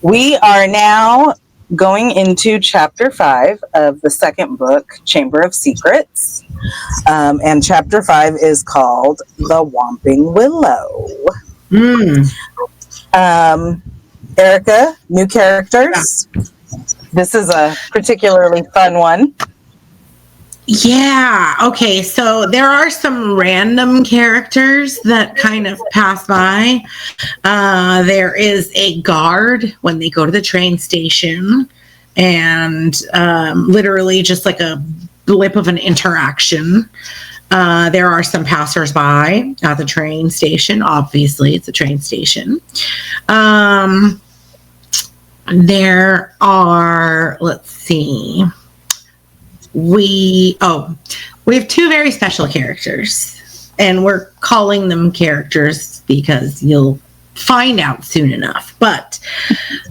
We are now going into chapter 5 of the second book, Chamber of Secrets. And chapter 5 is called The Whomping Willow. Erica, new characters. Yeah. This is a particularly fun one. Yeah. Okay. So there are some random characters that kind of pass by. There is a guard when they go to the train station, and literally just like a blip of an interaction. There are some passersby at the train station. Obviously, it's a train station. There are, let's see. We have two very special characters, and we're calling them characters because you'll find out soon enough. But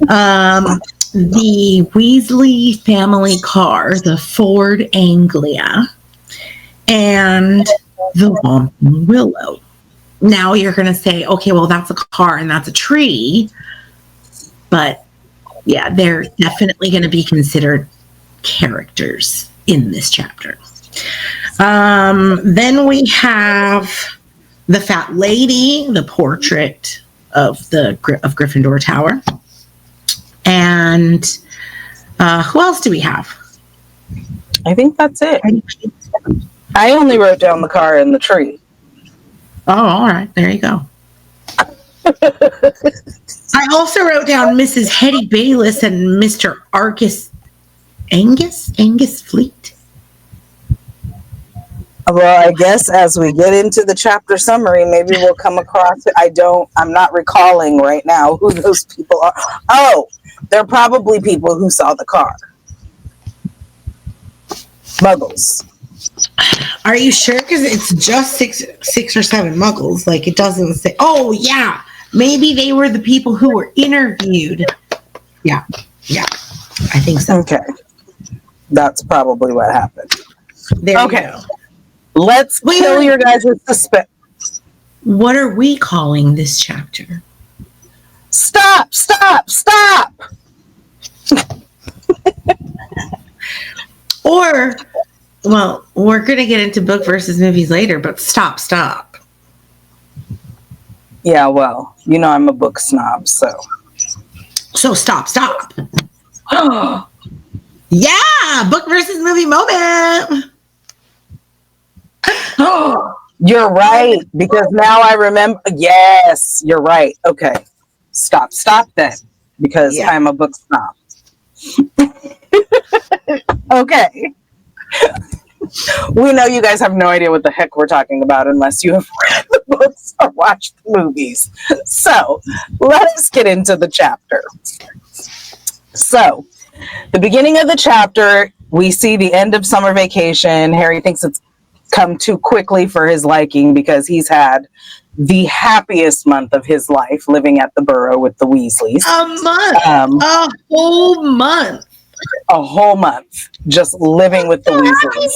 the Weasley family car, the Ford Anglia, and the Whomping Willow. Now you're going to say, okay, well, that's a car and that's a tree. But yeah, they're definitely going to be considered characters in this chapter. Then we have the fat lady, the portrait of Gryffindor Tower. And who else do we have? I think that's it. I only wrote down the car and the tree. Oh, all right. There you go. I also wrote down Mrs. Hetty Bayless and Mr. Angus Fleet. Well, I guess as we get into the chapter summary, maybe we'll come across it. I'm not recalling right now who those people are. Oh, they're probably people who saw the car. Muggles. Are you sure? Because it's just six or seven Muggles. Like, it doesn't say. Oh, yeah. Maybe they were the people who were interviewed. Yeah. I think so. Okay. That's probably what happened. There you go. Let's kill your guys' suspense. What are we calling this chapter? Stop! Or, well, we're going to get into book versus movies later, but stop. Yeah, well, you know I'm a book snob, so. So stop. Yeah, book versus movie moment. You're right, because now I remember. Yes, you're right. Okay, stop then, because I'm a book snob. Okay. We know you guys have no idea what the heck we're talking about unless you have read the books or watched the movies. So let us get into the chapter. So the beginning of the chapter, we see the end of summer vacation. Harry thinks it's come too quickly for his liking because he's had the happiest month of his life living at the Burrow with the Weasleys. A whole month just living with the Weasleys.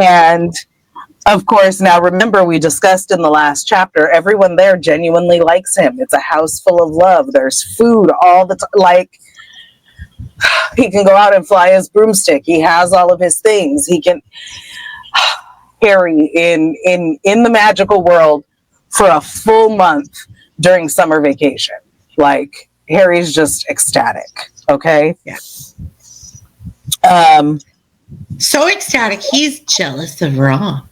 And of course, now remember, we discussed in the last chapter, everyone there genuinely likes him. It's a house full of love. There's food all the time. Like, he can go out and fly his broomstick. He has all of his things. He can... Harry in the magical world for a full month during summer vacation. Like, Harry's just ecstatic. Okay? Yeah. So ecstatic, he's jealous of Ron.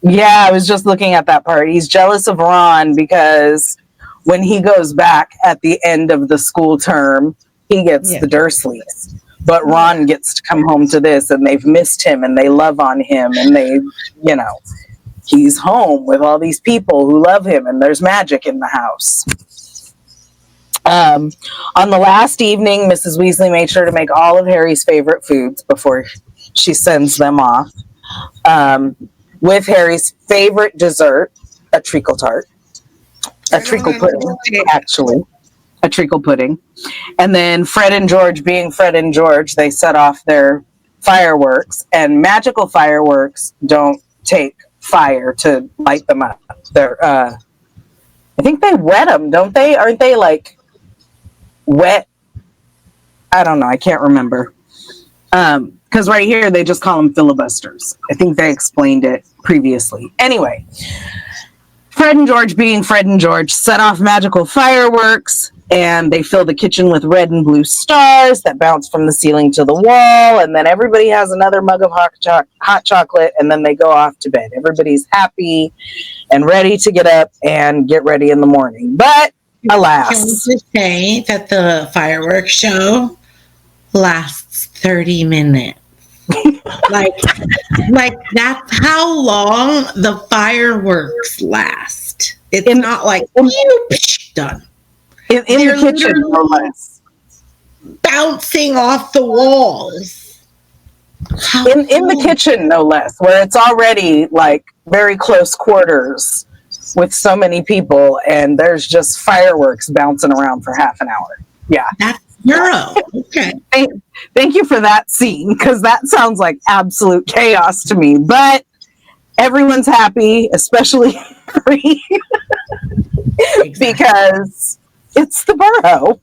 Yeah, I was just looking at that part. He's jealous of Ron because when he goes back at the end of the school term, he gets the Dursleys. But Ron gets to come home to this, and they've missed him, and they love on him, and they, he's home with all these people who love him, and there's magic in the house. On the last evening, Mrs. Weasley made sure to make all of Harry's favorite foods before she sends them off. With Harry's favorite dessert, a treacle tart. A treacle pudding, actually. A treacle pudding. And then Fred and George, being Fred and George, they set off their fireworks. And magical fireworks don't take fire to light them up. They're, I think they wet them, don't they? Aren't they like wet I don't know. I can't remember. Because right here, they just call them filibusters. I think they explained it previously. Anyway, Fred and George, being Fred and George, set off magical fireworks, and they fill the kitchen with red and blue stars that bounce from the ceiling to the wall, and then everybody has another mug of hot chocolate, and then they go off to bed. Everybody's happy and ready to get up and get ready in the morning. But alas. Can we just say that the fireworks show lasts 30 minutes? like that's how long the fireworks last. It's not like done. In the kitchen, no less. Bouncing off the walls. In the kitchen, no less, where it's already like very close quarters with so many people, and there's just fireworks bouncing around for half an hour. Yeah. That's Euro. Okay. Thank you for that scene, because that sounds like absolute chaos to me. But everyone's happy, especially Harry, because it's the borough.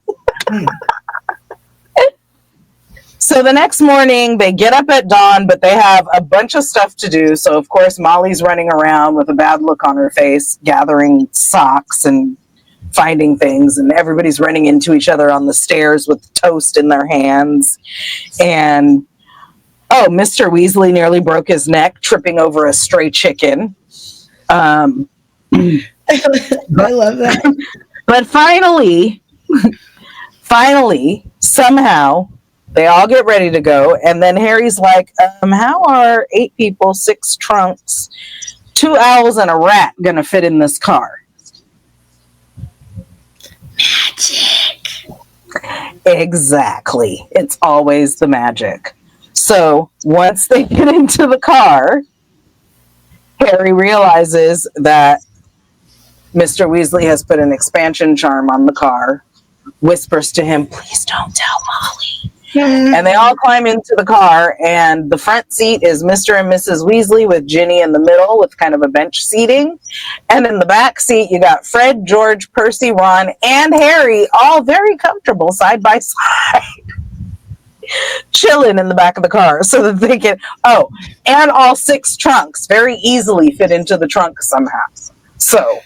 So the next morning, they get up at dawn, but they have a bunch of stuff to do. So, of course, Molly's running around with a bad look on her face, gathering socks and finding things, and everybody's running into each other on the stairs with toast in their hands. And Mr. Weasley nearly broke his neck tripping over a stray chicken. I love that. But finally, somehow they all get ready to go, and then Harry's like, how are 8 people, 6 trunks, 2 owls, and a rat gonna fit in this car? Magic. Exactly. It's always the magic. So once they get into the car, Harry realizes that Mr. Weasley has put an expansion charm on the car, whispers to him, please don't tell Molly. And they all climb into the car, and the front seat is Mr. and Mrs. Weasley with Ginny in the middle with kind of a bench seating. And in the back seat, you got Fred, George, Percy, Ron, and Harry, all very comfortable side by side, chilling in the back of the car so that they can, and all 6 trunks very easily fit into the trunk somehow. So,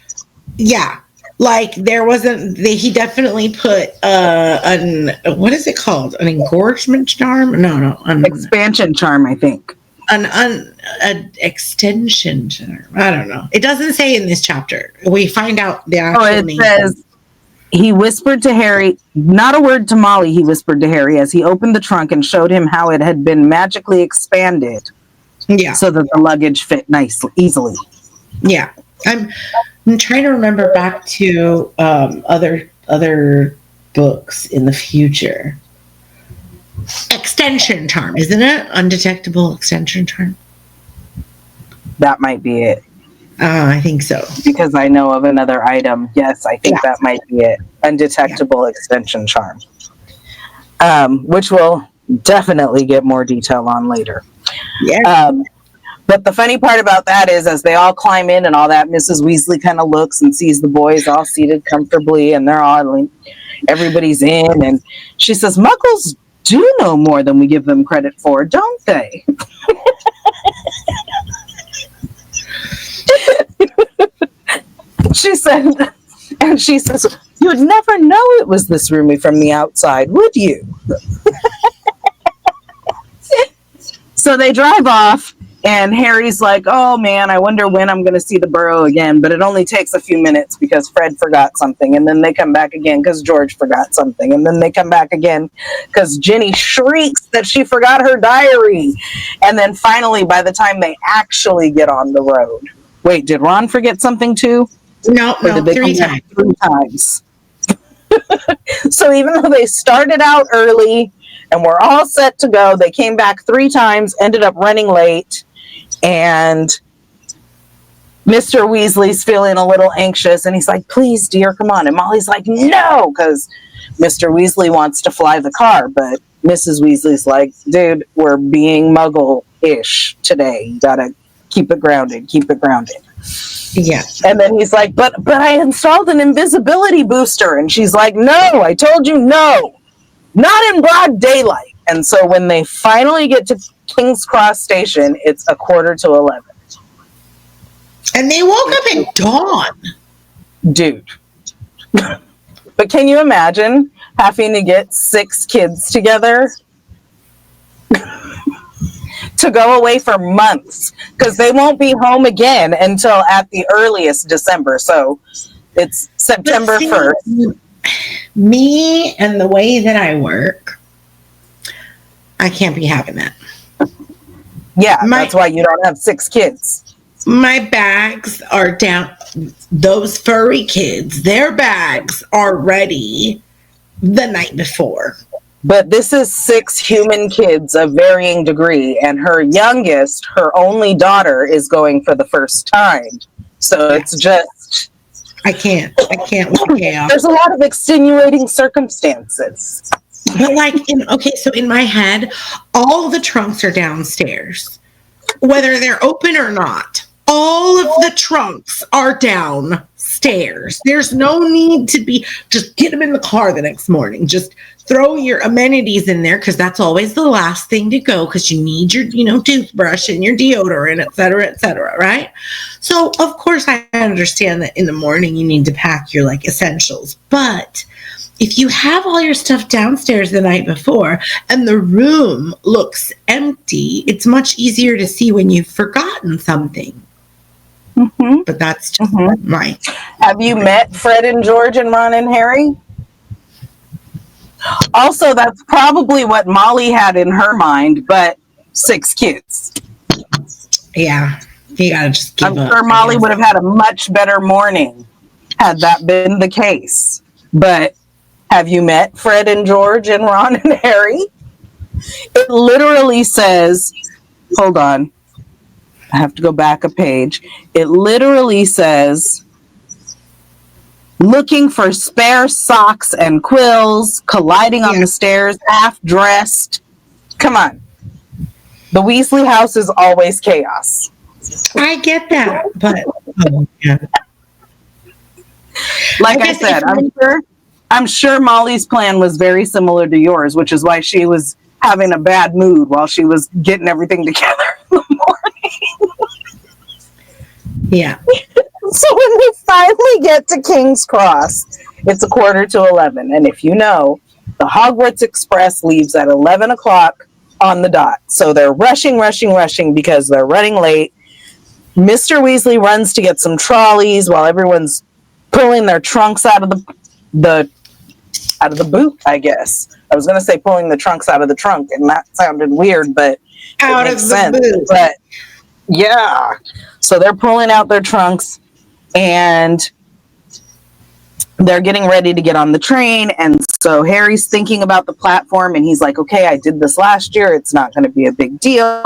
yeah. Like there wasn't, he definitely put what is it called? An engorgement charm? No. Expansion charm, I think. An extension charm. I don't know. It doesn't say in this chapter. We find out the actual name. It says, he whispered to Harry, not a word to Molly, he whispered to Harry as he opened the trunk and showed him how it had been magically expanded. Yeah. So that the luggage fit easily. Yeah. I'm trying to remember back to other books in the future. Extension charm, isn't it? Undetectable extension charm. That might be it. I think so. Because I know of another item. Yes, I think that might be it. Undetectable extension charm. Which we'll definitely get more detail on later. Yeah. But the funny part about that is, as they all climb in and all that, Mrs. Weasley kind of looks and sees the boys all seated comfortably, and they're all, everybody's in, and she says, Muggles do know more than we give them credit for, don't they? She says, you'd never know it was this roomy from the outside, would you? So they drive off. And Harry's like, oh, man, I wonder when I'm going to see the Burrow again. But it only takes a few minutes because Fred forgot something. And then they come back again because George forgot something. And then they come back again because Ginny shrieks that she forgot her diary. And then finally, by the time they actually get on the road. Wait, did Ron forget something too? No, 3 times. 3 times. So even though they started out early and were all set to go, they came back 3 times, ended up running late. And Mr. Weasley's feeling a little anxious, and he's like, please, dear, come on. And Molly's like, no, because Mr. Weasley wants to fly the car. But Mrs. Weasley's like, dude, we're being Muggle-ish today. You got to keep it grounded. Yeah. And then he's like, but I installed an invisibility booster. And she's like, no, I told you no. Not in broad daylight. And so when they finally get to King's Cross Station, it's 11:15. And they woke up at dawn. Dude. But can you imagine having to get 6 kids together to go away for months? Because they won't be home again until at the earliest December. So it's September 1st. Me and the way that I work, I can't be having that. Yeah, that's why you don't have 6 kids. My bags are down. Those furry kids, their bags are ready the night before. But this is 6 human kids of varying degree, and her youngest, her only daughter, is going for the first time. So it's just... I can't with chaos. There's a lot of extenuating circumstances. But so in my head, all the trunks are downstairs. Whether they're open or not, all of the trunks are downstairs. There's no need to just get them in the car the next morning. Just throw your amenities in there, because that's always the last thing to go, because you need your, toothbrush and your deodorant, et cetera, right? So, of course, I understand that in the morning you need to pack your, essentials. But if you have all your stuff downstairs the night before and the room looks empty, it's much easier to see when you've forgotten something. Mm-hmm. But that's just my... Have you met Fred and George and Ron and Harry? Also, that's probably what Molly had in her mind, but 6 kids. Yeah, you gotta just give up. I'm sure Molly would have had a much better morning had that been the case. But have you met Fred and George and Ron and Harry? It literally says, hold on, I have to go back a page. It literally says, looking for spare socks and quills, colliding on the stairs, half dressed. Come on. The Weasley house is always chaos. I get that, but like I said, I'm sure Molly's plan was very similar to yours, which is why she was having a bad mood while she was getting everything together in the morning. Yeah. So when we finally get to King's Cross, it's 11:15. And if you know, the Hogwarts Express leaves at 11 o'clock on the dot. So they're rushing because they're running late. Mr. Weasley runs to get some trolleys while everyone's pulling their trunks out of the boot, I guess. I was going to say pulling the trunks out of the trunk, and that sounded weird, but out it of makes the sense. boot. But yeah. So they're pulling out their trunks, and they're getting ready to get on the train. And so Harry's thinking about the platform, and he's like, okay, I did this last year. It's not going to be a big deal.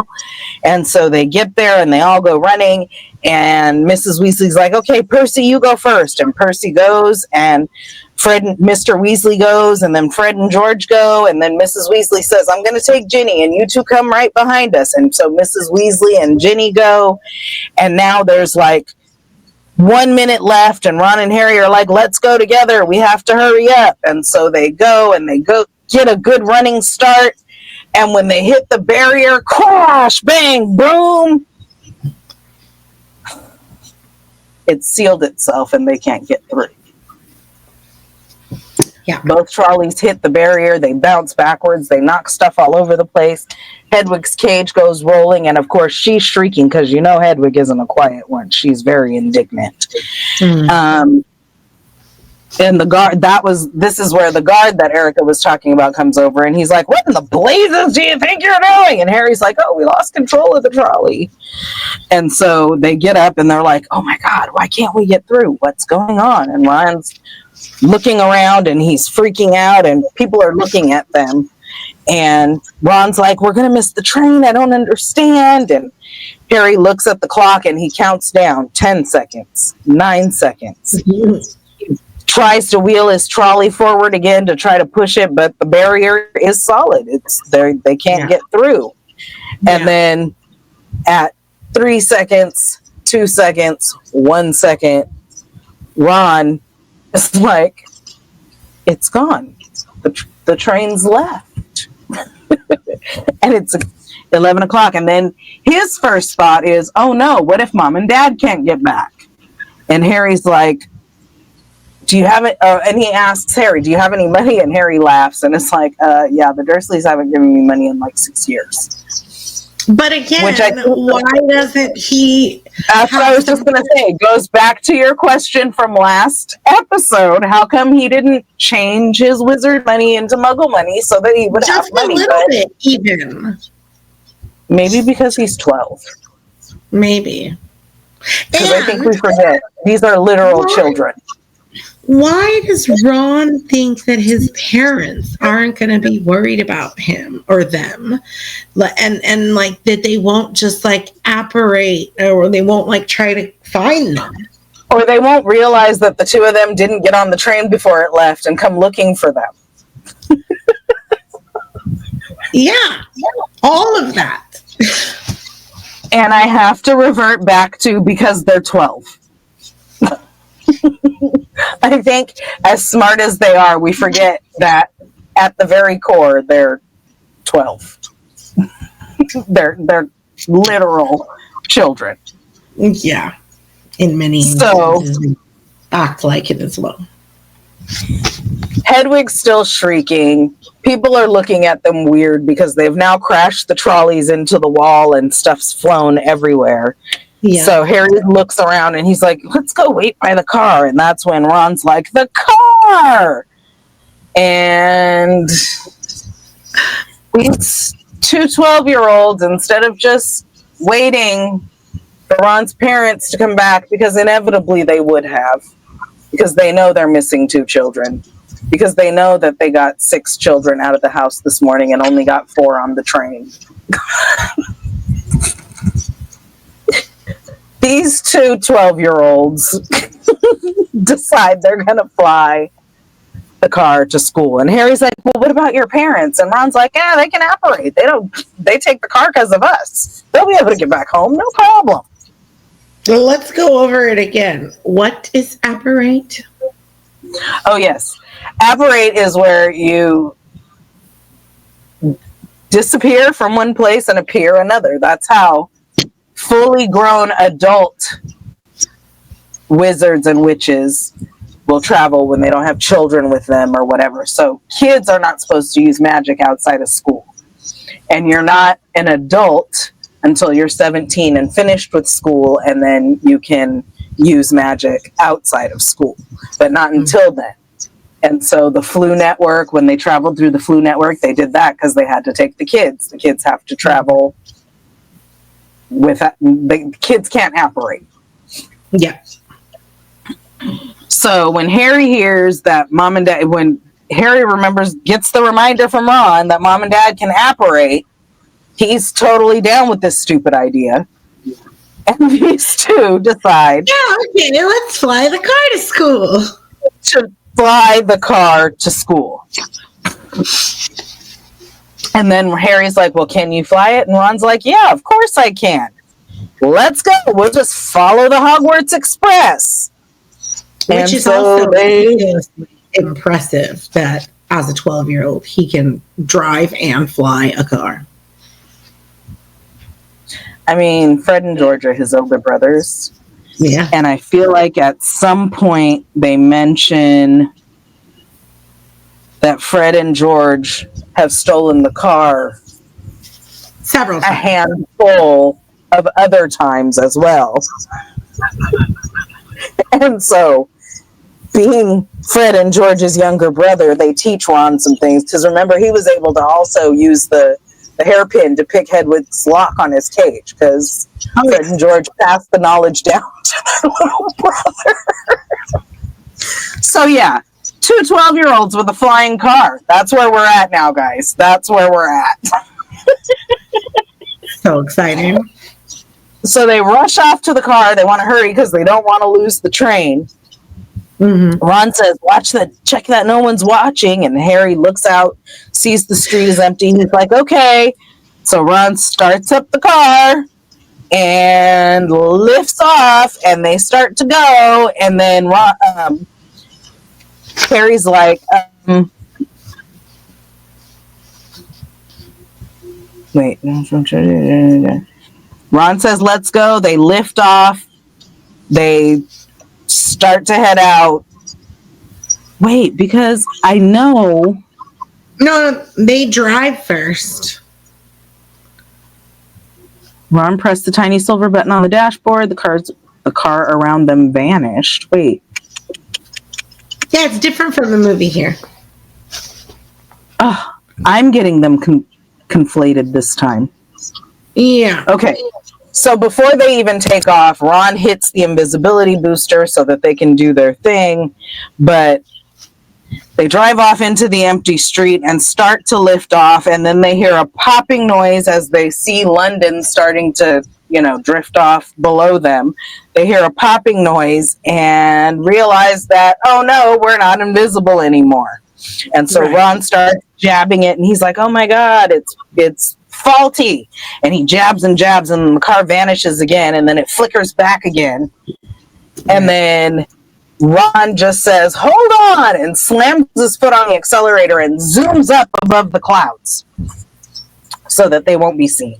And so they get there and they all go running, and Mrs. Weasley's like, okay, Percy, you go first. And Percy goes, and Fred and Mr. Weasley goes, and then Fred and George go, and then Mrs. Weasley says, I'm going to take Ginny, and you two come right behind us. And so Mrs. Weasley and Ginny go, and now there's 1 minute left, and Ron and Harry are like, let's go together. We have to hurry up. And so they go get a good running start. And when they hit the barrier, crash, bang, boom, it sealed itself and they can't get through. Yeah. Both trolleys hit the barrier. They bounce backwards. They knock stuff all over the place. Hedwig's cage goes rolling. And of course, she's shrieking because Hedwig isn't a quiet one. She's very indignant. Mm. And the guard, this is where the guard that Erica was talking about comes over. And he's like, what in the blazes do you think you're doing? And Harry's like, oh, we lost control of the trolley. And so they get up and they're like, oh my God, why can't we get through? What's going on? And Ron's looking around and he's freaking out and people are looking at them. And Ron's like, we're going to miss the train. I don't understand. And Harry looks at the clock and he counts down 10 seconds, 9 seconds. Tries to wheel his trolley forward again to try to push it, but the barrier is solid. It's there. They can't get through. Yeah. And then at 3 seconds, 2 seconds, 1 second, Ron is like, it's gone. The the train's left. And it's 11 o'clock. And then his first thought is, oh no, what if mom and dad can't get back? And Harry's like, do you have it? And he asks Harry, do you have any money? And Harry laughs. And it's like, yeah, the Dursleys haven't given me money in like 6 years. But again, why doesn't he? That's what I was just going to say. It goes back to your question from last episode. How come he didn't change his wizard money into muggle money so that he would have money? Just a little bit, even. Maybe because he's 12. Maybe. Because I think we forget. These are literal children. Why does Ron think that his parents aren't going to be worried about him or them, and like that they won't just like apparate, or they won't like try to find them, or they won't realize that the two of them didn't get on the train before it left and come looking for them? Yeah, all of that. And I have to revert back to because they're 12. I think as smart as they are, we forget that at the very core, they're 12. they're literal children. Yeah. In many instances, act like it as well. Hedwig's still shrieking. People are looking at them weird because they've now crashed the trolleys into the wall and stuff's flown everywhere. Yeah. So Harry looks around and he's like, let's go wait by the car. And that's when Ron's like, the car! And these two 12-year-olds, instead of just waiting for Ron's parents to come back, because inevitably they would have, because they know they're missing 2 children, because they know that they got 6 children out of the house this morning and only got 4 on the train. These 2 12-year-olds decide they're going to fly the car to school. And Harry's like, well, what about your parents? And Ron's like, yeah, they can apparate. They take the car because of us. They'll be able to get back home. No problem. Well, let's go over it again. What is apparate? Oh, yes. Apparate is where you disappear from one place and appear another. That's how fully grown adult wizards and witches will travel when they don't have children with them or whatever. So kids are not supposed to use magic outside of school. And you're not an adult until you're 17 and finished with school, and then you can use magic outside of school, but not until then. And so the Flu Network, when they traveled through the Flu Network, they did that because they had to take the kids. The kids have to travel with the kids can't apparate. Yeah. So when Harry hears that mom and dad, when Harry gets the reminder from Ron that mom and dad can apparate, he's totally down with this stupid idea. And these 2 decide, yeah, okay, let's fly the car to school. To fly the car to school. And then Harry's like, well, can you fly it? And Ron's like, yeah, of course I can. Let's go. We'll just follow the Hogwarts Express. Which is also impressive that as a 12-year-old, he can drive and fly a car. I mean, Fred and George are his older brothers. Yeah. And I feel like at some point they mention that Fred and George have stolen the car several times. A handful of other times as well. And so, being Fred and George's younger brother, they teach Ron some things. Because remember, he was able to also use the hairpin to pick Hedwig's lock on his cage. Because Fred and George passed the knowledge down to their little brother. So yeah, 2 12-year-olds with a flying car. That's where we're at now, guys. That's where we're at. So exciting. So they rush off to the car. They want to hurry because they don't want to lose the train. Mm-hmm. Ron says, check that no one's watching. And Harry looks out, sees the street is empty. He's like, okay. So Ron starts up the car and lifts off, and they start to go. And then Harry's like, Wait. Ron says, let's go. They lift off. They start to head out. Wait, because I know. No, they drive first. Ron pressed the tiny silver button on the dashboard. The car around them vanished. Wait. Yeah, it's different from the movie here. Oh, I'm getting them conflated this time. Yeah. Okay. So before they even take off, Ron hits the invisibility booster so that they can do their thing. But they drive off into the empty street and start to lift off. And then they hear a popping noise as they see London starting to, drift off below them. They hear a popping noise and realize that, oh no, we're not invisible anymore. And so Ron starts jabbing it and he's like, oh my God, it's faulty. And he jabs and jabs and the car vanishes again and then it flickers back again. And then Ron just says, hold on, and slams his foot on the accelerator and zooms up above the clouds so that they won't be seen.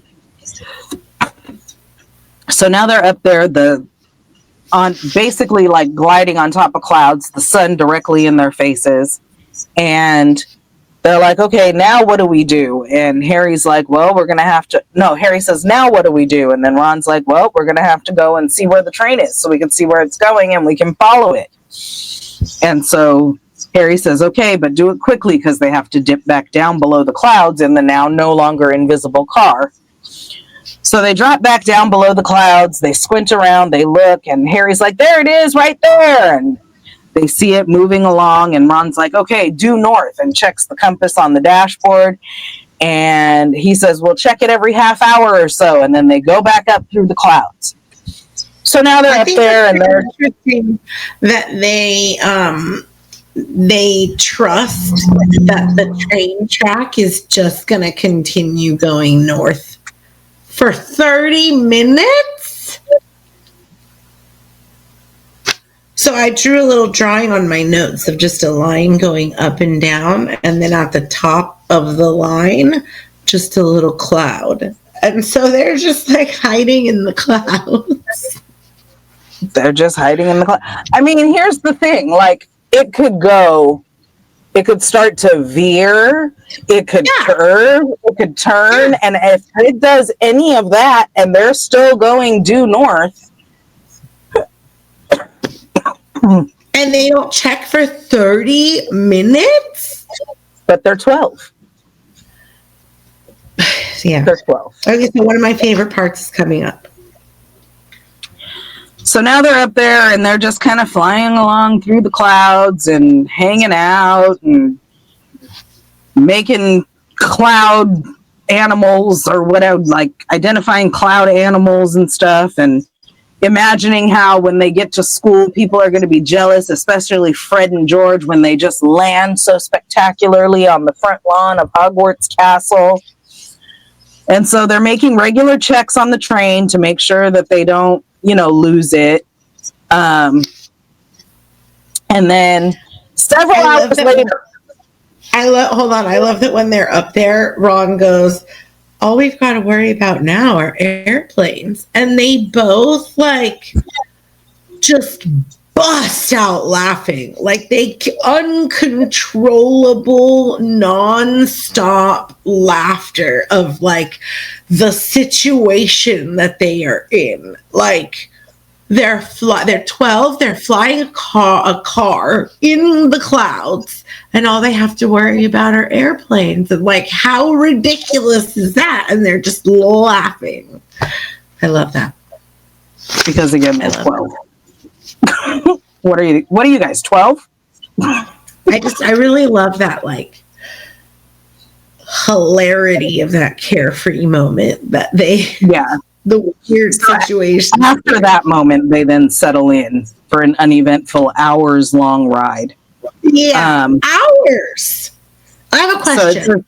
So now they're up there, on basically like gliding on top of clouds, the sun directly in their faces. And they're like, okay, now what do we do? And Harry's like, well, we're going to have to... No, Harry says, now what do we do? And then Ron's like, well, we're going to have to go and see where the train is so we can see where it's going and we can follow it. And so Harry says, okay, but do it quickly because they have to dip back down below the clouds in the now no longer invisible car. So they drop back down below the clouds. They squint around. They look. And Harry's like, there it is right there. And they see it moving along, and Ron's like, okay, due north, and checks the compass on the dashboard. And he says, well, check it every half hour or so. And then they go back up through the clouds. So now they're up there, and they're interesting that they trust that the train track is just going to continue going north for 30 minutes. So I drew a little drawing on my notes of just a line going up and down, and then at the top of the line, just a little cloud. And so they're just like hiding in the clouds. They're just hiding in the cloud. I mean, here's the thing. Like, it could start to veer. It could curve. It could turn. And if it does any of that and they're still going due north, and they don't check for 30 minutes? But they're 12. Yeah. They're 12. Okay, so one of my favorite parts is coming up. So now they're up there and they're just kind of flying along through the clouds and hanging out and making cloud animals or whatever, like identifying cloud animals and stuff, and imagining how when they get to school, people are going to be jealous, especially Fred and George, when they just land so spectacularly on the front lawn of Hogwarts Castle. And so they're making regular checks on the train to make sure that they don't, lose it. And then several hours later. I love that when they're up there, Ron goes, all we've got to worry about now are airplanes. And they both just bust out laughing. Like uncontrollable, nonstop laughter of the situation that they are in. Like they're 12, they're flying a car in the clouds, and all they have to worry about are airplanes. And how ridiculous is that? And they're just laughing. I love that. Because again, they're 12. What are you guys, 12? I really love that hilarity of that carefree moment that the weird situation. After that moment, they then settle in for an uneventful hours-long ride. Yeah, hours. I have a question.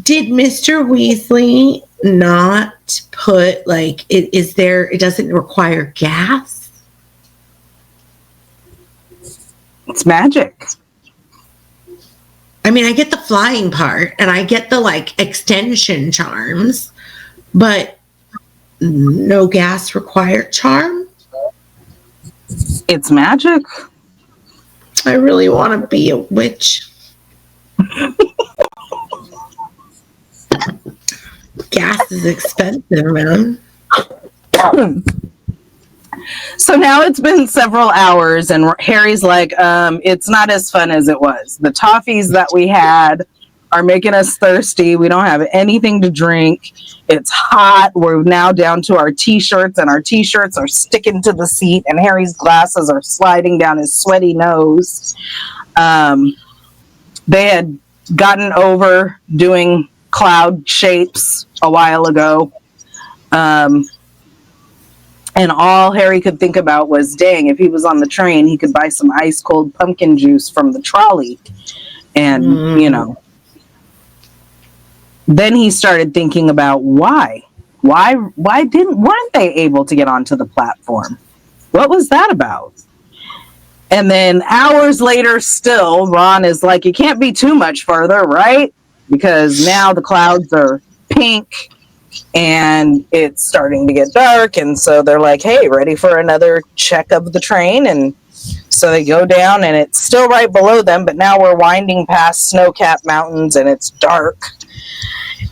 Did Mr. Weasley not put it doesn't require gas? It's magic. I mean, I get the flying part and I get the like extension charms, but no gas required charm. It's magic. I really want to be a witch. Gas is expensive, man. So now it's been several hours and Harry's like, it's not as fun as it was. The toffees that we had are making us thirsty. We don't have anything to drink. It's hot. We're now down to our t-shirts and our t-shirts are sticking to the seat and Harry's glasses are sliding down his sweaty nose. They had gotten over doing cloud shapes a while ago. And all Harry could think about was, dang, if he was on the train, he could buy some ice cold pumpkin juice from the trolley. And, you know, then he started thinking about why weren't they able to get onto the platform? What was that about? And then hours later, still, Ron is like, it can't be too much further, right? Because now the clouds are pink and it's starting to get dark. And so they're like, hey, ready for another check of the train? And so they go down and it's still right below them, but now we're winding past snow-capped mountains and it's dark.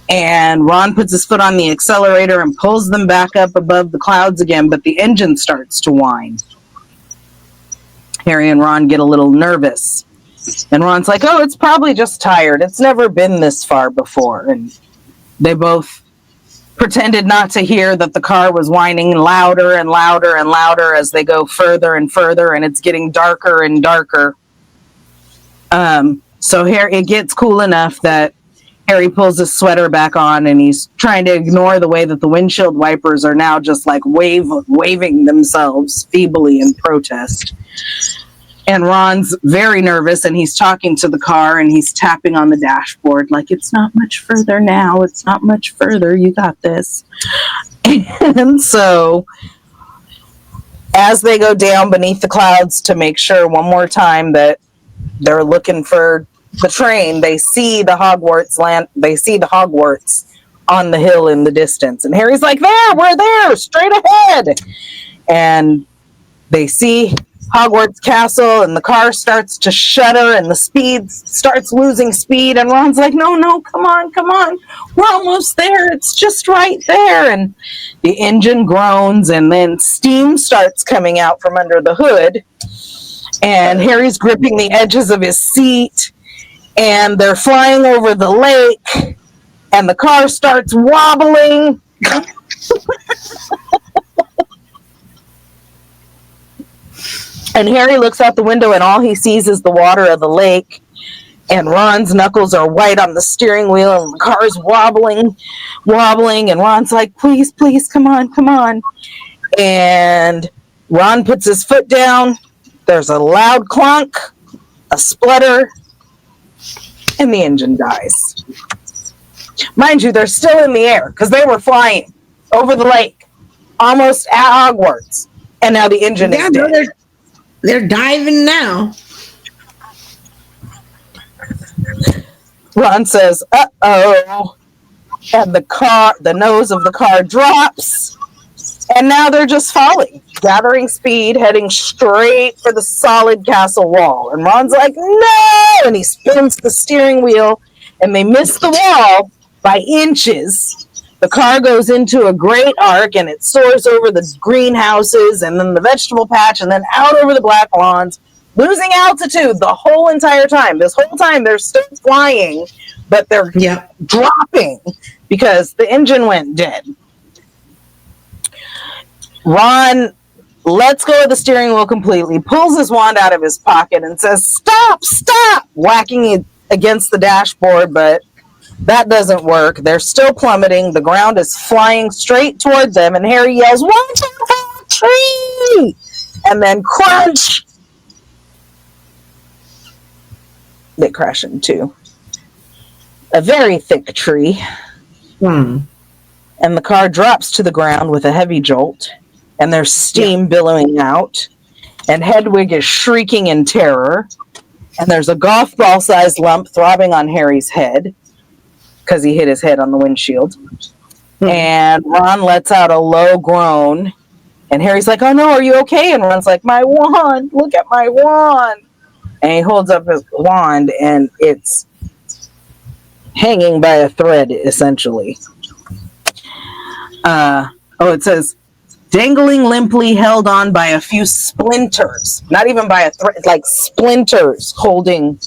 And Ron puts his foot on the accelerator and pulls them back up above the clouds again, but the engine starts to whine. Harry and Ron get a little nervous. And Ron's like, oh, it's probably just tired. It's never been this far before. And they both pretended not to hear that the car was whining louder and louder and louder as they go further and further, and it's getting darker and darker. So Harry, it gets cool enough that Harry pulls his sweater back on and he's trying to ignore the way that the windshield wipers are now just like waving themselves feebly in protest. And Ron's very nervous and he's talking to the car and he's tapping on the dashboard like, it's not much further now. It's not much further. You got this. And so as they go down beneath the clouds to make sure one more time that they're looking for the train, they see the Hogwarts on the hill in the distance. And Harry's like, we're there, straight ahead. And they see Hogwarts Castle and the car starts to shudder and the speed starts losing speed. And Ron's like, no, come on. We're almost there. It's just right there. And the engine groans and then steam starts coming out from under the hood. And Harry's gripping the edges of his seat. And they're flying over the lake, and the car starts wobbling. And Harry looks out the window, and all he sees is the water of the lake. And Ron's knuckles are white on the steering wheel, and the car's wobbling. And Ron's like, please, come on. And Ron puts his foot down. There's a loud clunk, a splutter, and the engine dies. Mind you, they're still in the air because they were flying over the lake, almost at Hogwarts, and now the engine is dead. They're diving now. Ron says, uh-oh, and the nose of the car drops, and now they're just falling, gathering speed, heading straight for the solid castle wall. And Ron's like, no! And he spins the steering wheel, and they miss the wall by inches. The car goes into a great arc, and it soars over the greenhouses, and then the vegetable patch, and then out over the black lawns, losing altitude the whole entire time. This whole time, they're still flying, but they're dropping because the engine went dead. Ron lets go of the steering wheel completely, pulls his wand out of his pocket and says, stop, whacking it against the dashboard, but that doesn't work. They're still plummeting. The ground is flying straight toward them, and Harry yells, watch out for the tree! And then crunch! They crash into a very thick tree. And the car drops to the ground with a heavy jolt. And there's steam billowing out. And Hedwig is shrieking in terror. And there's a golf ball sized lump throbbing on Harry's head because he hit his head on the windshield. And Ron lets out a low groan. And Harry's like, oh no, are you okay? And Ron's like, my wand, look at my wand. And he holds up his wand and it's hanging by a thread, essentially. It says, dangling limply held on by a few splinters. Not even by a thread, like splinters holding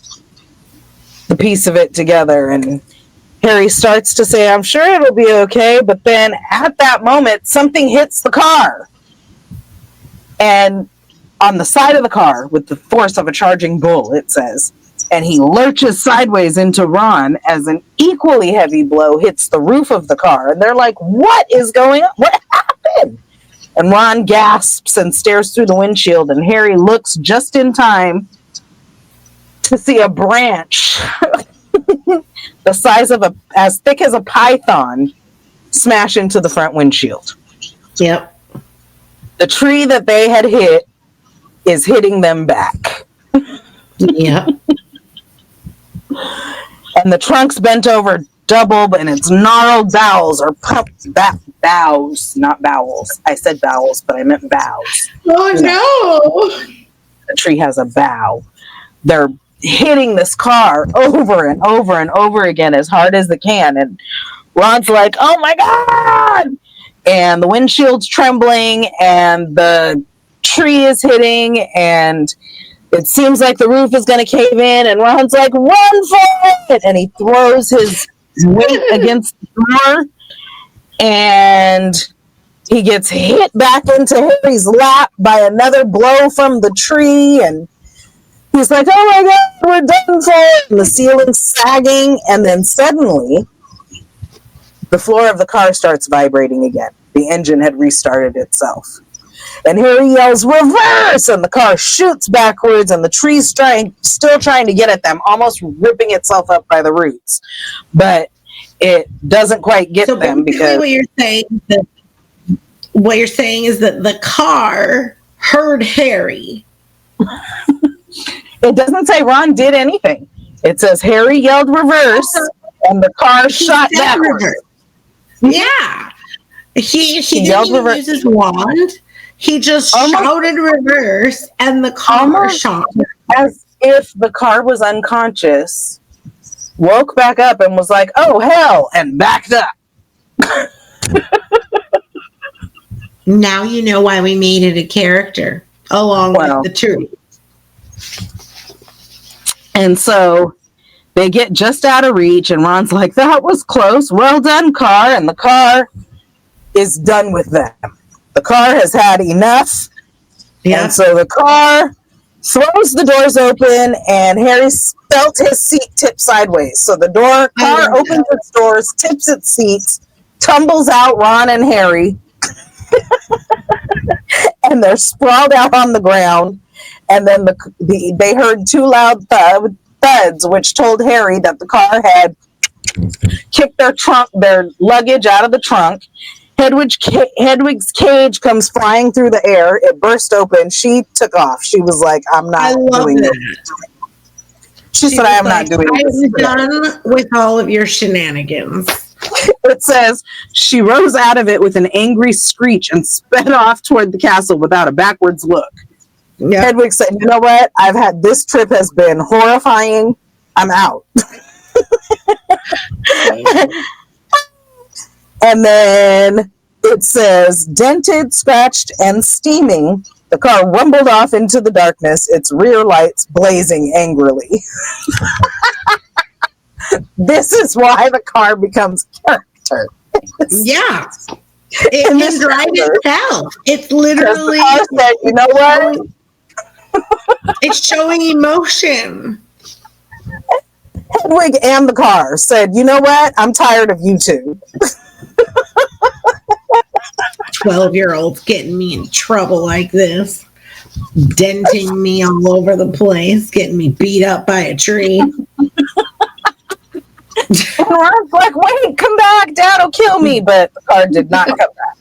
the piece of it together. And Harry starts to say, I'm sure it'll be okay. But then at that moment, something hits the car. And on the side of the car, with the force of a charging bull, it says, and he lurches sideways into Ron as an equally heavy blow hits the roof of the car. And they're like, what is going on? What happened? And Ron gasps and stares through the windshield, and Harry looks just in time to see a branch the size of as thick as a python smash into the front windshield. Yep. The tree that they had hit is hitting them back. Yep. And the trunk's bent over double, and its gnarled bowels are pumped back. Bows, not bowels. I said bowels, but I meant bows. Oh, no. The tree has a bow. They're hitting this car over and over and over again as hard as they can. And Ron's like, oh my God! And the windshield's trembling, and the tree is hitting, and it seems like the roof is going to cave in, and Ron's like, run for it! And he throws his weight against the door, and he gets hit back into Harry's lap by another blow from the tree, and he's like, oh my God, we're done for it! And the ceiling's sagging, and then suddenly, the floor of the car starts vibrating again. The engine had restarted itself. And Harry yells, reverse! And the car shoots backwards, and the tree's still trying to get at them, almost ripping itself up by the roots. But it doesn't quite get them because... What you're saying is that the car heard Harry. It doesn't say Ron did anything. It says Harry yelled reverse, and the car shot backwards. Reverse. Yeah. He didn't even use his wand. He just shouted reverse, and the car shot. As if the car was unconscious, woke back up and was like, oh, hell, and backed up. Now you know why we made it a character, along with the tree. And so they get just out of reach, and Ron's like, that was close. Well done, car. And the car is done with them. The car has had enough. Yeah. And so the car throws the doors open, and Harry felt his seat tip sideways. So the car opens its doors, tips its seats, tumbles out Ron and Harry, and they're sprawled out on the ground. And then they heard two loud thuds, which told Harry that the car had kicked their luggage out of the trunk. Hedwig's cage comes flying through the air. It burst open. She took off. She was like, I'm not doing this. She said, I am not doing this. I'm done with all of your shenanigans. It says, she rose out of it with an angry screech and sped off toward the castle without a backwards look. Yep. Hedwig said, you know what? This trip has been horrifying. I'm out. And then it says, dented, scratched, and steaming, the car rumbled off into the darkness, its rear lights blazing angrily. This is why the car becomes character. Yeah. It can drive itself. It's literally... The car said, you know what? It's showing emotion. Hedwig and the car said, you know what? I'm tired of you two. 12-year-olds getting me in trouble like this, denting me all over the place, getting me beat up by a tree. And Ron's like, wait, come back, Dad'll kill me. But the car did not come back.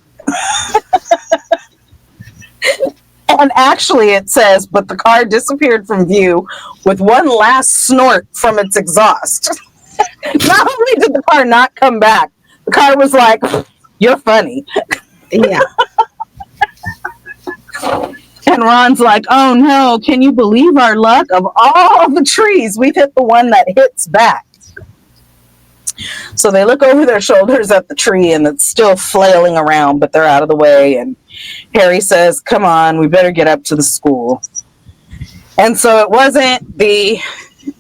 And actually it says, but the car disappeared from view with one last snort from its exhaust. Not only did the car not come back, the car was like, you're funny. Yeah. And Ron's like, oh no, can you believe our luck? Of all the trees, we've hit the one that hits back. So they look over their shoulders at the tree and it's still flailing around, but they're out of the way. And Harry says, come on, we better get up to the school. And so it wasn't the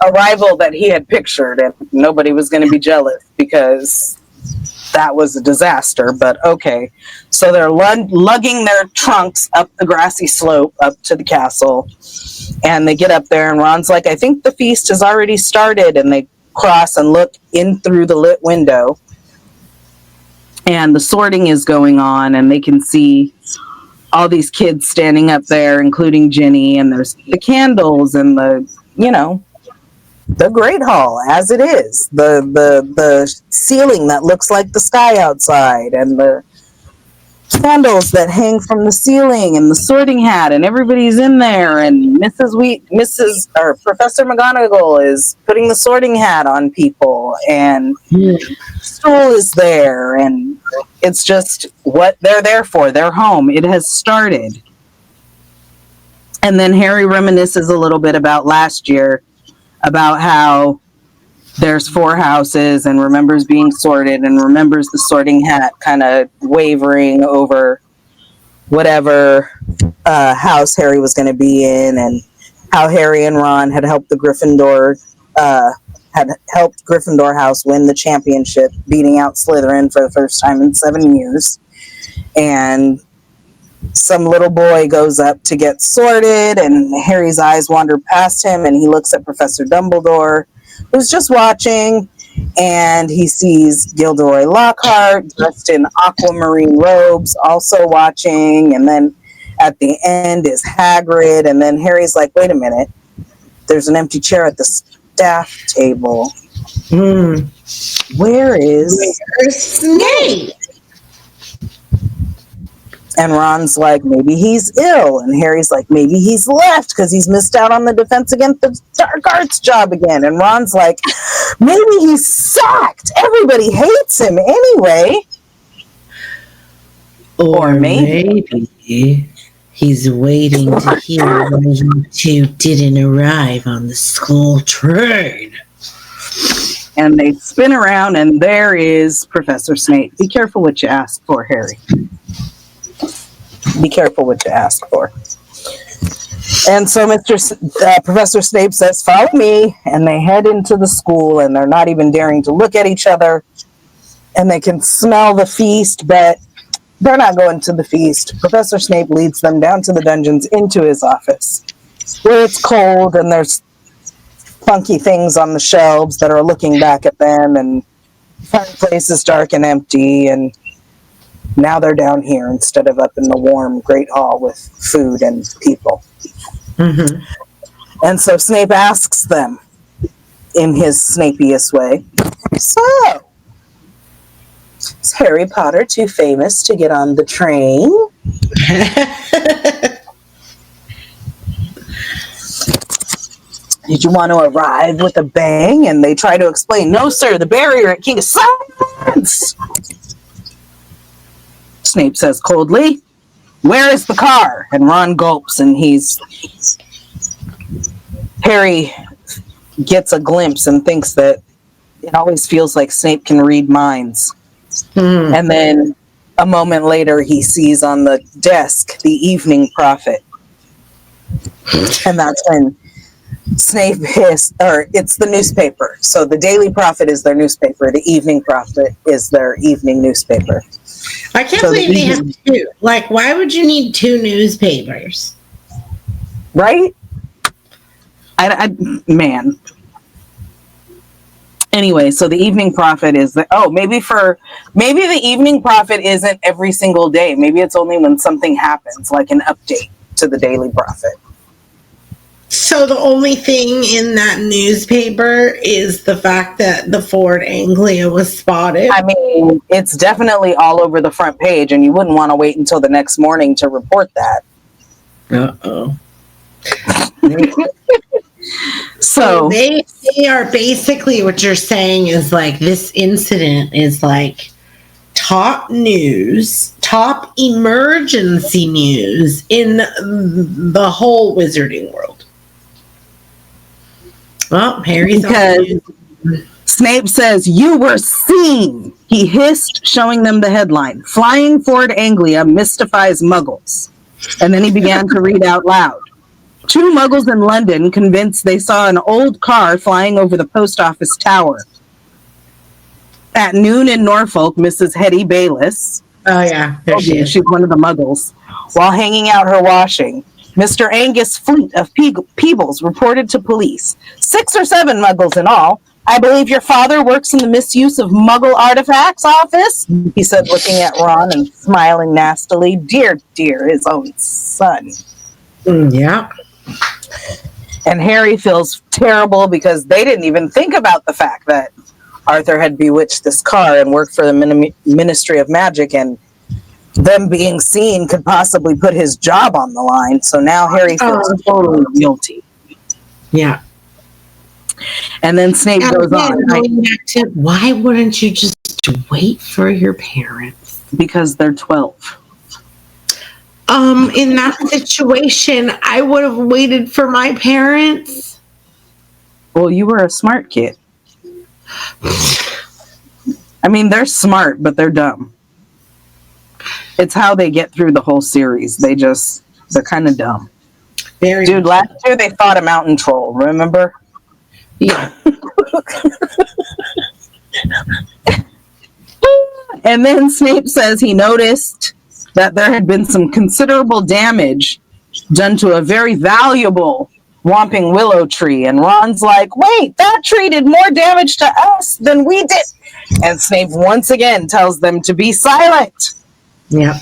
arrival that he had pictured, and nobody was going to be jealous because that was a disaster. But okay, so they're lugging their trunks up the grassy slope up to the castle, and they get up there, and Ron's like, I think the feast has already started. And they cross and look in through the lit window, and the sorting is going on, and they can see all these kids standing up there, including Ginny, and there's the candles and the, you know, the Great Hall as it is, the ceiling that looks like the sky outside, and the candles that hang from the ceiling, and the sorting hat, and everybody's in there, and Professor McGonagall is putting the sorting hat on people, and the stool is there, and it's just what they're there for. They're home. It has started. And then Harry reminisces a little bit about last year, about how there's 4 houses, and remembers being sorted, and remembers the sorting hat kind of wavering over whatever house Harry was going to be in, and how Harry and Ron had helped the Gryffindor house win the championship, beating out Slytherin for the first time in 7 years. And some little boy goes up to get sorted, and Harry's eyes wander past him, and he looks at Professor Dumbledore, who's just watching, and he sees Gilderoy Lockhart dressed in aquamarine robes also watching, and then at the end is Hagrid, and then Harry's like, wait a minute, there's an empty chair at the staff table. Where's Snape? And Ron's like, maybe he's ill. And Harry's like, maybe he's left because he's missed out on the defense against the dark arts job again. And Ron's like, maybe he's sacked. Everybody hates him anyway. Or maybe he's waiting to hear why you two didn't arrive on the school train. And they spin around, and there is Professor Snape. Be careful what you ask for, Harry. Be careful what you ask for. And so Professor Snape says, follow me. And they head into the school, and they're not even daring to look at each other. And they can smell the feast, but they're not going to the feast. Professor Snape leads them down to the dungeons into his office, where it's cold, and there's funky things on the shelves that are looking back at them, and the fireplace is dark and empty, and now they're down here instead of up in the warm Great Hall with food and people. Mm-hmm. And so Snape asks them in his Snapiest way, so, is Harry Potter too famous to get on the train? Did you want to arrive with a bang? And they try to explain, no, sir, the barrier at King is silence. Snape says coldly, where is the car? And Ron gulps, and Harry gets a glimpse and thinks that it always feels like Snape can read minds. And then a moment later, he sees on the desk the Evening Prophet. And that's when Snape it's the newspaper. So the Daily Prophet is their newspaper. The Evening Prophet is their evening newspaper. I can't believe they have 2. Like, why would you need 2 newspapers? Right? Man. Anyway, so the Evening Prophet is maybe the Evening Prophet isn't every single day. Maybe it's only when something happens, like an update to the Daily Prophet. So the only thing in that newspaper is the fact that the Ford Anglia was spotted. I mean, it's definitely all over the front page, and you wouldn't want to wait until the next morning to report that. Uh-oh. So they are basically, what you're saying is like this incident is like top news, top emergency news in the whole wizarding world. Well, Harry's on the news. Snape says, "You were seen," he hissed, showing them the headline. "Flying Ford Anglia mystifies Muggles." And then he began to read out loud. 2 Muggles in London convinced they saw an old car flying over the post office tower. At noon in Norfolk, Mrs. Hetty Bayliss, Oh, yeah. There she is. she's one of the Muggles, while hanging out her washing, Mr. Angus Fleet of Peebles reported to police. 6 or 7 Muggles in all. "I believe your father works in the misuse of Muggle artifacts office," he said, looking at Ron and smiling nastily. Dear, his own son. Yeah. And Harry feels terrible because they didn't even think about the fact that Arthur had bewitched this car and worked for the Ministry of Magic, and them being seen could possibly put his job on the line. So now Harry feels totally guilty. Yeah. And then Snape goes on. Going back to, why wouldn't you just wait for your parents? Because they're 12. In that situation, I would have waited for my parents. Well, you were a smart kid. I mean, they're smart, but they're dumb. It's how they get through the whole series. They're kind of dumb. Dude, last year they fought a mountain troll, remember? Yeah. And then Snape says he noticed that there had been some considerable damage done to a very valuable Whomping Willow tree. And Ron's like, "Wait, that tree did more damage to us than we did." And Snape once again tells them to be silent. Yeah.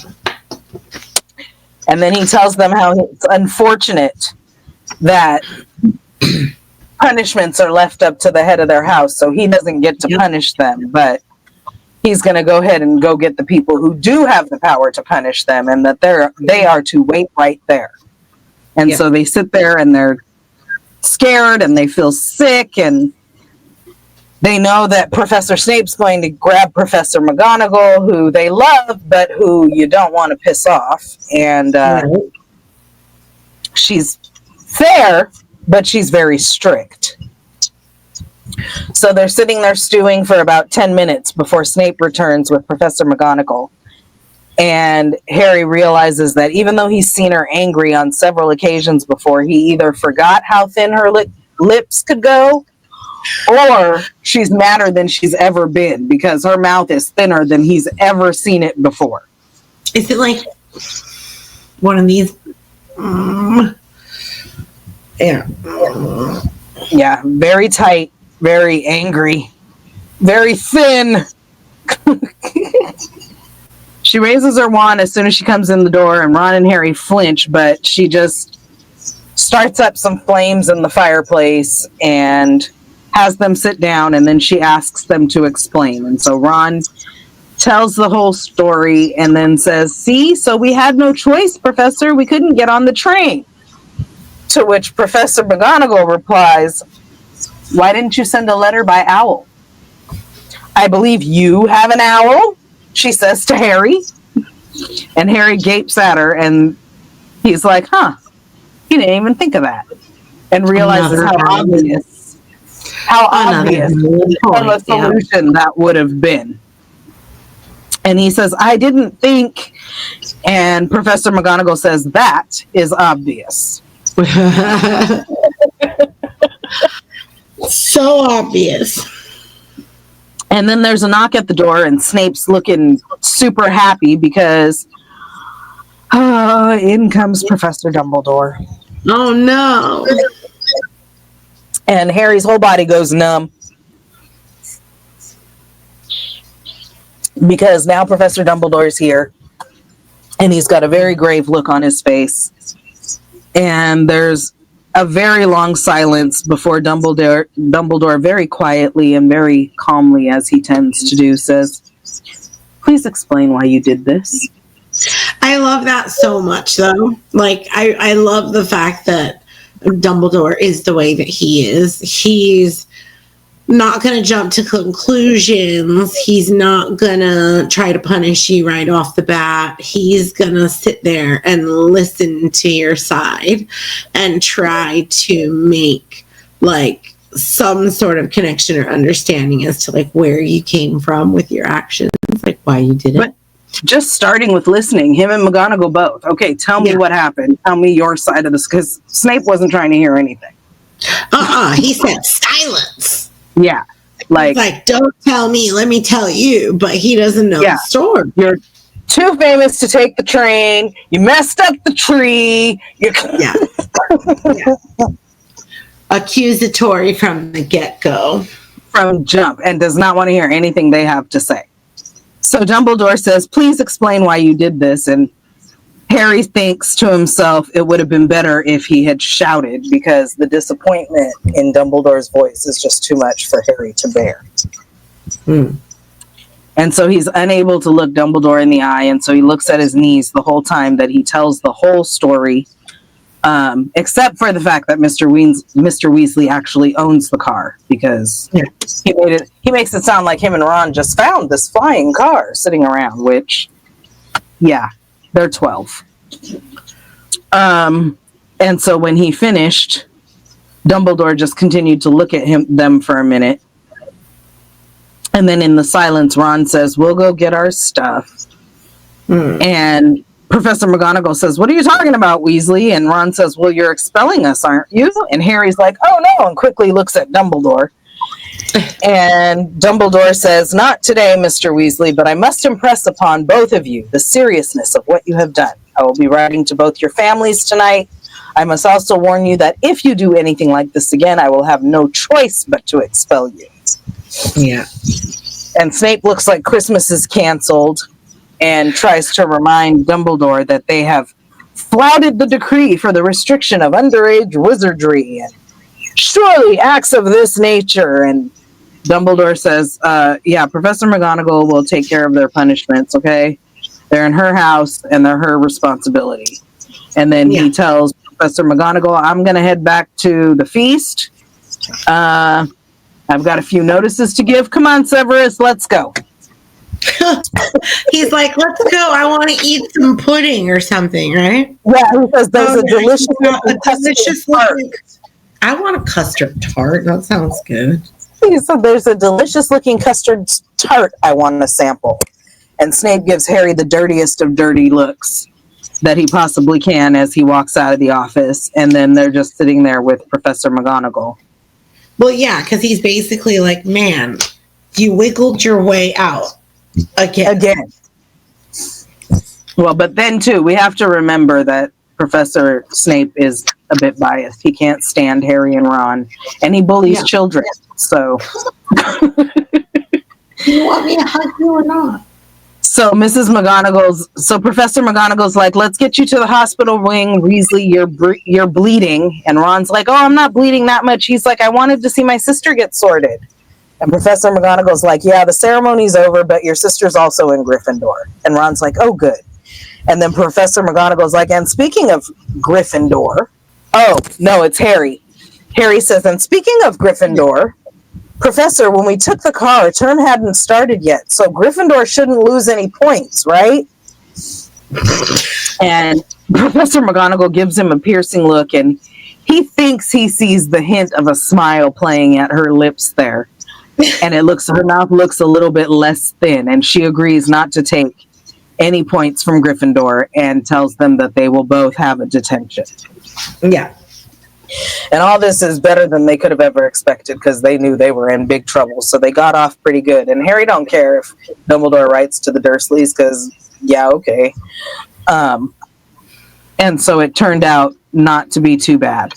And then he tells them how it's unfortunate that punishments are left up to the head of their house, so he doesn't get to punish them, but he's going to go ahead and go get the people who do have the power to punish them, and that they are to wait right there. And so they sit there and they're scared and they feel sick, and they know that Professor Snape's going to grab Professor McGonagall, who they love, but who you don't want to piss off. And she's fair, but she's very strict. So they're sitting there stewing for about 10 minutes before Snape returns with Professor McGonagall. And Harry realizes that even though he's seen her angry on several occasions before, he either forgot how thin her lips could go, or she's madder than she's ever been because her mouth is thinner than he's ever seen it before. Is it like one of these? Yeah. Yeah, very tight, very angry, very thin. She raises her wand as soon as she comes in the door, and Ron and Harry flinch, but she just starts up some flames in the fireplace and has them sit down, and then she asks them to explain. And so Ron tells the whole story and then says, "See, so we had no choice, Professor. We couldn't get on the train." To which Professor McGonagall replies, "Why didn't you send a letter by owl?" "I believe you have an owl," she says to Harry. And Harry gapes at her, and he's like, "Huh, he didn't even think of that." And realizes how obvious of a solution that would have been. And he says, "I didn't think," and Professor McGonagall says, "That is obvious." So obvious. And then there's a knock at the door, and Snape's looking super happy because in comes Professor Dumbledore. Oh no. And Harry's whole body goes numb because now Professor Dumbledore's here, and he's got a very grave look on his face. And there's a very long silence before Dumbledore very quietly and very calmly, as he tends to do, says, "Please explain why you did this." I love that so much, though. Like, I love the fact that Dumbledore is the way that he is. He's not going to jump to conclusions. He's not going to try to punish you right off the bat. He's going to sit there and listen to your side and try to make, like, some sort of connection or understanding as to, like, where you came from with your actions, like, why you did it. But just starting with listening, him and McGonagall both. Okay, tell me what happened. Tell me your side of this, because Snape wasn't trying to hear anything. He said silence. Yeah, like don't tell me, let me tell you. But he doesn't know the story. You're too famous to take the train. You messed up the tree. Yeah. Accusatory from the get-go. From jump, and does not want to hear anything they have to say. So Dumbledore says, please explain why you did this. And Harry thinks to himself, it would have been better if he had shouted, because the disappointment in Dumbledore's voice is just too much for Harry to bear. And so he's unable to look Dumbledore in the eye. And so he looks at his knees the whole time that he tells the whole story, except for the fact that Mr. Weasley actually owns the car, because he makes it sound like him and Ron just found this flying car sitting around, which, they're 12. And so when he finished, Dumbledore just continued to look at them for a minute. And then in the silence, Ron says, we'll go get our stuff. And Professor McGonagall says, what are you talking about, Weasley? And Ron says, well, you're expelling us, aren't you? And Harry's like, oh, no, and quickly looks at Dumbledore. And Dumbledore says, not today, Mr. Weasley, but I must impress upon both of you the seriousness of what you have done. I will be writing to both your families tonight. I must also warn you that if you do anything like this again, I will have no choice but to expel you. Yeah. And Snape looks like Christmas is canceled and tries to remind Dumbledore that they have flouted the decree for the restriction of underage wizardry, and surely acts of this nature. And Dumbledore says, Professor McGonagall will take care of their punishments, okay? They're in her house, and they're her responsibility. And then he tells Professor McGonagall, I'm going to head back to the feast. I've got a few notices to give. Come on, Severus, let's go. He's like, let's go. I want to eat some pudding or something, right? Yeah, he says there's a delicious tart. I want a custard tart. That sounds good. He said there's a delicious looking custard tart I want to sample. And Snape gives Harry the dirtiest of dirty looks that he possibly can as he walks out of the office. And then they're just sitting there with Professor McGonagall. Well, yeah, because he's basically like, man, you wiggled your way out. Again. Well, but then too, we have to remember that Professor Snape is a bit biased. He can't stand Harry and Ron, and he bullies children. So, do you want me to hug you or not? So Professor McGonagall's like, let's get you to the hospital wing, Weasley. You're bleeding, and Ron's like, oh, I'm not bleeding that much. He's like, I wanted to see my sister get sorted. And Professor McGonagall's like, yeah, the ceremony's over, but your sister's also in Gryffindor. And Ron's like, oh, good. And then Professor McGonagall's like, and speaking of Gryffindor, oh, no, it's Harry. Harry says, and speaking of Gryffindor, Professor, when we took the car, term hadn't started yet, so Gryffindor shouldn't lose any points, right? And Professor McGonagall gives him a piercing look, and he thinks he sees the hint of a smile playing at her lips there. And her mouth looks a little bit less thin, and she agrees not to take any points from Gryffindor and tells them that they will both have a detention. Yeah. And all this is better than they could have ever expected, because they knew they were in big trouble, so they got off pretty good. And Harry don't care if Dumbledore writes to the Dursleys, because, okay. And so it turned out not to be too bad.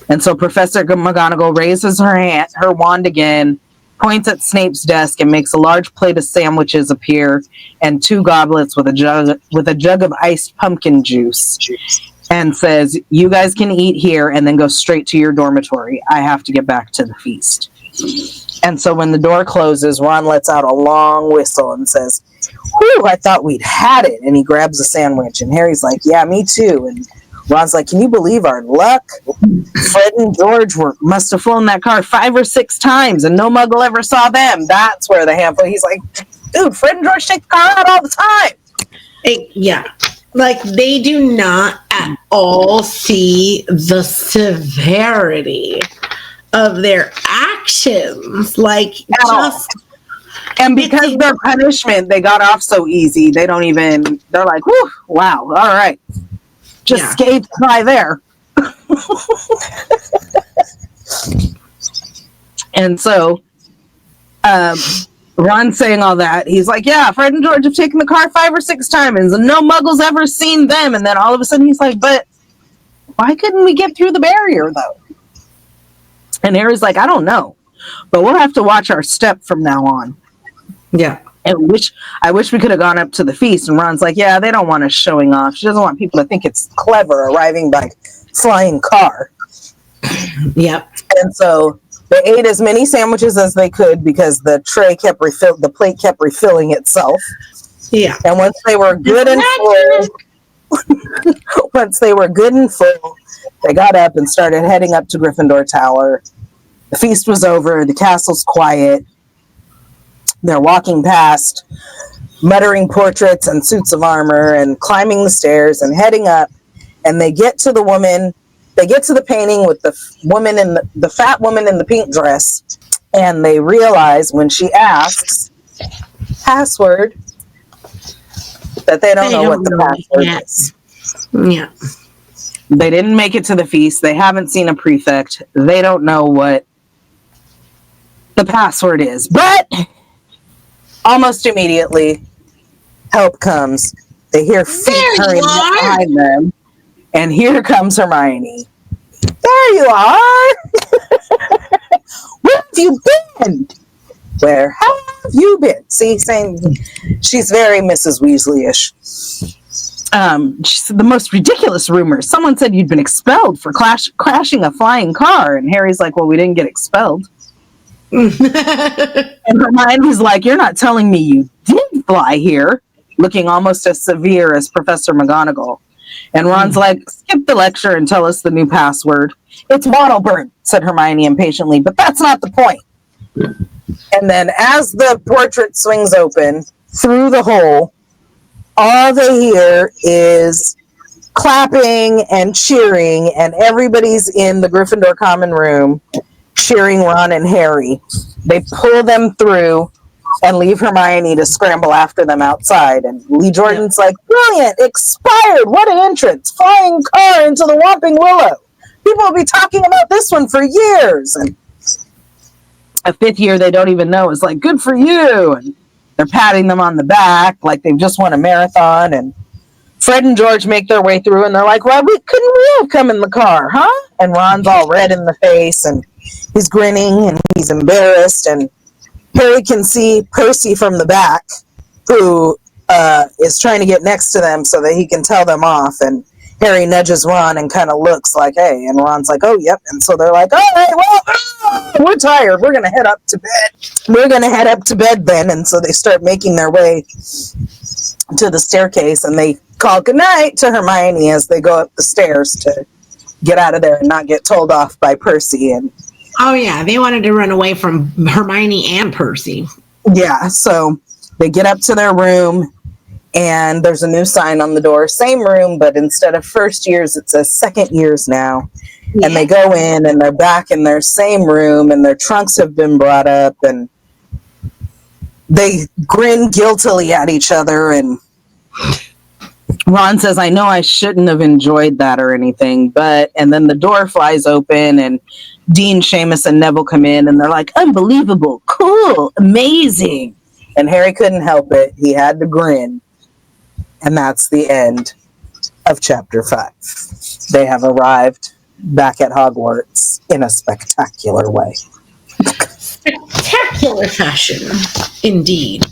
And so Professor McGonagall raises her wand again, points at Snape's desk, and makes a large plate of sandwiches appear and 2 goblets with a jug of iced pumpkin juice, and says, you guys can eat here and then go straight to your dormitory. I have to get back to the feast. And so when the door closes, Ron lets out a long whistle and says, "Whew, I thought we'd had it." And he grabs a sandwich. And Harry's like, "Yeah, me too." And Ron's like, "Can you believe our luck? Fred and George must have flown that car 5 or 6 times, and no muggle ever saw them." That's where the handful. He's like, "Dude, Fred and George take the car out all the time." Yeah. Like, they do not at all see the severity of their actions. Like, and because their punishment, they got off so easy, they don't even, they're like, "Whew, wow, all right. Just skate by there." And so, Ron's saying all that. He's like, "Yeah, Fred and George have taken the car 5 or 6 times, and no muggle's ever seen them." And then all of a sudden he's like, "But why couldn't we get through the barrier, though?" And Harry's like, "I don't know, but we'll have to watch our step from now on." Yeah. And I wish we could have gone up to the feast. And Ron's like, "Yeah, they don't want us showing off. She doesn't want people to think it's clever arriving by flying car." Yep. And so they ate as many sandwiches as they could because the plate kept refilling itself. Yeah. And once they were good and full, they got up and started heading up to Gryffindor Tower. The feast was over. The castle's quiet. They're walking past, muttering portraits and suits of armor and climbing the stairs and heading up. And they get to the painting with the woman in the fat woman in the pink dress. And they realize when she asks password that they don't know what the password is. Yeah. They didn't make it to the feast. They haven't seen a prefect. They don't know what the password is. But almost immediately, help comes. They hear feet hurrying behind them. And here comes Hermione. "There you are! Where have you been? Where have you been?" See, saying she's very Mrs. Weasley-ish. She said, "The most ridiculous rumors. Someone said you'd been expelled for crashing a flying car." And Harry's like, "Well, we didn't get expelled." And Hermione's like, "You're not telling me you did fly here," looking almost as severe as Professor McGonagall. And Ron's like, "Skip the lecture and tell us the new password." "It's Wattleburn," said Hermione impatiently, "but that's not the point." And then as the portrait swings open through the hole, all they hear is clapping and cheering, and everybody's in the Gryffindor common room cheering Ron and Harry. They pull them through and leave Hermione to scramble after them outside. And Lee Jordan's like, "Brilliant, expired, what an entrance, flying car into the Whomping Willow. People will be talking about this one for years." And a 5th year they don't even know is like, "Good for you." And they're patting them on the back like they've just won a marathon. And Fred and George make their way through and they're like, "Why couldn't we have come in the car, huh?" And Ron's all red in the face and he's grinning and he's embarrassed. And Harry can see Percy from the back, who is trying to get next to them so that he can tell them off. And Harry nudges Ron and kind of looks like, "Hey." And Ron's like, "Oh, yep." And so they're like, "All right, well, we're tired. We're going to head up to bed then." And so they start making their way to the staircase and they call goodnight to Hermione as they go up the stairs to get out of there and not get told off by Percy. And oh, yeah. They wanted to run away from Hermione and Percy. Yeah. So they get up to their room and there's a new sign on the door. Same room, but instead of first years, it says second years now. Yeah. And they go in and they're back in their same room and their trunks have been brought up and they grin guiltily at each other. And Ron says, "I know I shouldn't have enjoyed that or anything, but," and then the door flies open and Dean, Seamus, and Neville come in and they're like, "Unbelievable, cool, amazing." And Harry couldn't help it. He had to grin. And that's the end of chapter 5. They have arrived back at Hogwarts in a spectacular way. Spectacular fashion, indeed.